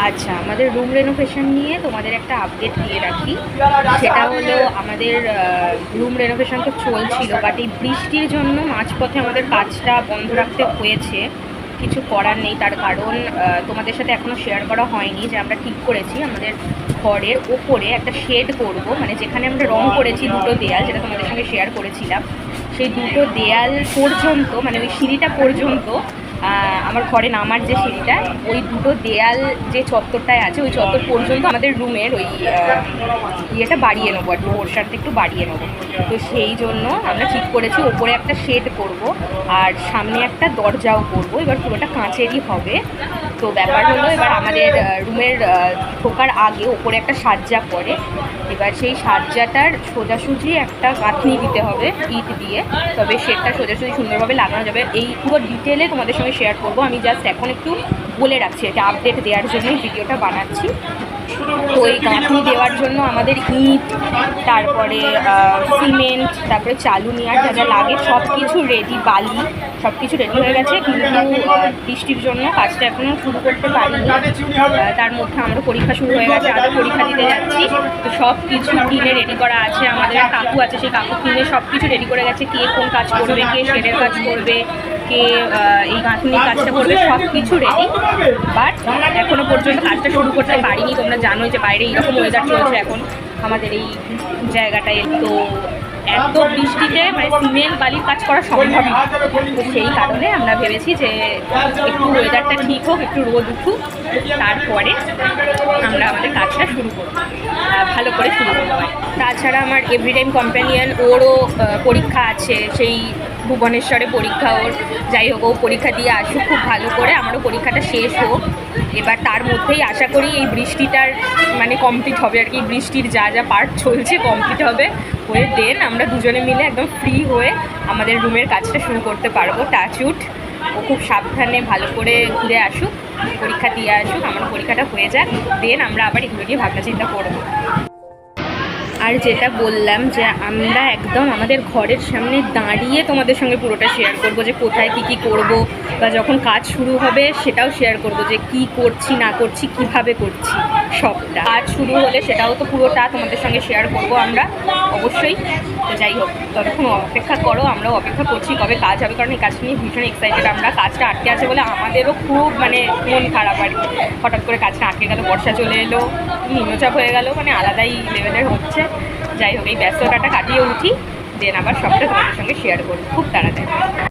আচ্ছা, আমাদের room renovation নিয়ে তোমাদের একটা আপডেট দিয়ে রাখি। সেটা হলো আমাদের রুম রেনোভেশন তো চলছিল, বাট এই বৃষ্টির জন্য মাঝপথে আমাদের কাজটা বন্ধ রাখতে হয়েছে। কিছু করার নেই, তার কারণ তোমাদের সাথে এখনও শেয়ার করা হয়নি যে আমরা ঠিক করেছি আমাদের ঘরের ওপরে একটা শেড করব, মানে যেখানে আমরা রং করেছি দুটো দেয়াল, যেটা তোমাদের সঙ্গে শেয়ার করেছিলাম, সেই দুটো দেয়াল পর্যন্ত, মানে ওই সিঁড়িটা পর্যন্ত, আমার ঘরে নামার যে সিঁড়িটা, ওই দুটো দেয়াল যে চত্বরটায় আছে ওই চত্বর পর্যন্ত আমাদের রুমের ওই ইয়েটা বাড়িয়ে নেবো, আর কি পোর্শনটা একটু বাড়িয়ে নেবো। তো সেই জন্য আমরা ঠিক করেছি ওপরে একটা শেড করব, আর সামনে একটা দরজাও করব। এবার পুরোটা কাঁচেরই হবে। তো ব্যাপার হলো, এবার আমাদের রুমের ঢোকার আগে ওপরে একটা সাজ্জা পড়ে। এবার সেই সাজ্জাটার সোজাসুজি একটা গাঁথনি দিতে হবে ইট দিয়ে, তবে সেটা সোজাসুজি সুন্দরভাবে লাগানো যাবে। এই পুরো ডিটেলে তোমাদের সঙ্গে শেয়ার করব। আমি জাস্ট এখন একটু বলে রাখছি, এটা আপডেট দেওয়ার জন্যই ভিডিওটা বানাচ্ছি। তো এই গাঁথনি দেওয়ার জন্য আমাদের ইট, তারপরে সিমেন্ট, তারপরে চালুনি আর যা যা লাগে সব কিছু রেডি, বালি সব কিছু রেডি হয়ে গেছে, কিন্তু বৃষ্টির জন্য কাজটা এখনও শুরু করতে পারিনি। তার মধ্যে আমরা পরীক্ষা শুরু হয়ে গেছে, আরও পরীক্ষা দিতে যাচ্ছি। তো সব কিছু কিনে রেডি করা আছে। আমাদের কাকু আছে, সেই কাকু কিনে সব কিছু রেডি করে গেছে। কে কোন কাজ করবে, কে শেডের কাজ করবে, কে এই গাঁথনির কাজটা করবে, সব কিছু রেডি। বাট এখনও পর্যন্ত কাজটা শুরু করতে পারিনি। তোমরা জানোই যে বাইরে এইরকম ওয়েদার চলছে এখন আমাদের এই জায়গাটায়। তো এত বৃষ্টিতে মানে সিমেন্ট বালির কাজ করা সম্ভবই না। তো সেই কারণে আমরা ভেবেছি যে একটু ওয়েদারটা ঠিক হোক, একটু রোদ উঠুক, তারপরে আমরা আমাদের কাজটা শুরু করব, ভালো করে শুরু করবো। তাছাড়া আমার এভরিটাইম কম্প্যানিয়ন, ওরও পরীক্ষা আছে, সেই ভুবনেশ্বরে পরীক্ষা ওর। যাই হোক, ও পরীক্ষা দিয়ে আসুক খুব ভালো করে, আমারও পরীক্ষাটা শেষ হোক। এবার তার মধ্যেই আশা করি এই বৃষ্টিটার মানে কমপ্লিট হবে আর কি। বৃষ্টির যা যা পার্ট চলছে কমপ্লিট হবে, হয়ে দেন আমরা দুজনে মিলে একদম ফ্রি হয়ে আমাদের রুমের কাজটা শুরু করতে পারবো। টাচউড ও খুব সাবধানে ভালো করে ঘুরে আসুক, পরীক্ষা দিয়ে আসুক, আমার পরীক্ষাটা হয়ে যাক, দেন আমরা আবার এগুলো নিয়ে ভাবনা চিন্তা করবো। আর যেটা বললাম যে আমরা একদম আমাদের ঘরের সামনে দাঁড়িয়ে তোমাদের সঙ্গে পুরোটা শেয়ার করব, যে কোথায় কী কী করব, বা যখন কাজ শুরু হবে সেটাও শেয়ার করব, যে কি করছি না করছি, কিভাবে করছি, সবটা। কাজ শুরু হলে সেটাও তো পুরোটা তোমাদের সঙ্গে শেয়ার করব আমরা অবশ্যই। তো যাই হোক, ততক্ষণ অপেক্ষা করো, আমরাও অপেক্ষা করছি কবে কাজ হবে, কারণ এই কাজটা নিয়ে ভীষণ এক্সাইটেড আমরা। কাজটা আটকে আছে বলে আমাদেরও খুব মানে মন খারাপ আর কি। হঠাৎ করে কাজটা আটকে গেল, বর্ষা চলে এলো, নিম্নচাপ হয়ে গেল, মানে আলাদাই লেভেলের হচ্ছে। যাই হোক, এই ব্যস্ততাটা কাটিয়ে উঠি, দেন আবার সবটা তোমাদের সঙ্গে শেয়ার করবো খুব তাড়াতাড়ি।